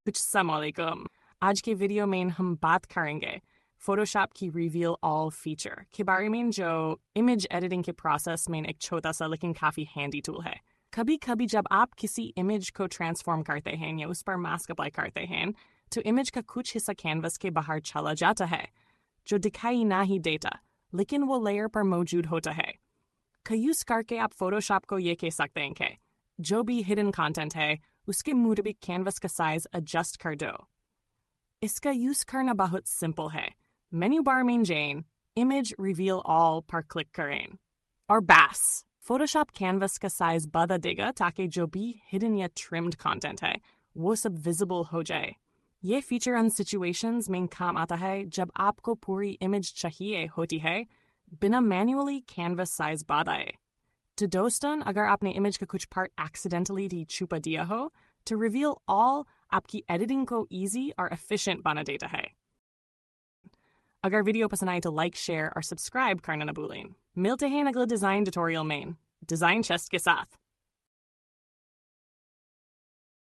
अस्सलामुअलैकुम। आज के वीडियो में हम बात करेंगे फोटोशॉप की रिवील ऑल फीचर के बारे में, जो इमेज एडिटिंग के प्रोसेस में एक छोटा सा लेकिन काफ़ी हैंडी टूल है। कभी कभी जब आप किसी इमेज को ट्रांसफॉर्म करते हैं या उस पर मास्क अप्लाई करते हैं, तो इमेज का कुछ हिस्सा कैनवस के बाहर चला जाता है, जो दिखाई ना ही देता, लेकिन वो लेयर पर मौजूद होता है। का यूज़ करके आप फोटोशॉप को ये कह सकते हैं कि जो भी हिडन कंटेंट है, उसके मुताबिक कैनवस का साइज एडजस्ट कर दो। इसका यूज़ करना बहुत सिंपल है। मेन्यू बार में जाएं, इमेज रिवील ऑल पर क्लिक करें, और बस फोटोशॉप कैनवस का साइज बढ़ा देगा ताकि जो भी हिडन या ट्रिम्ड कंटेंट है वो सब विजिबल हो जाए। ये फीचर उन सिचुएशंस में काम आता है जब आपको पूरी इमेज चाहिए होती है बिना मैन्युअली कैनवस साइज बढ़ाए। तो दोस्तों, अगर आपने इमेज का कुछ पार्ट एक्सीडेंटली छुपा दिया हो, तो रिवील ऑल आपकी एडिटिंग को इजी और एफिशिएंट बना देता है। अगर वीडियो पसंद आए तो लाइक, शेयर और सब्सक्राइब करना न भूलें। मिलते हैं अगले डिज़ाइन ट्यूटोरियल में, डिज़ाइन चेस्ट के साथ।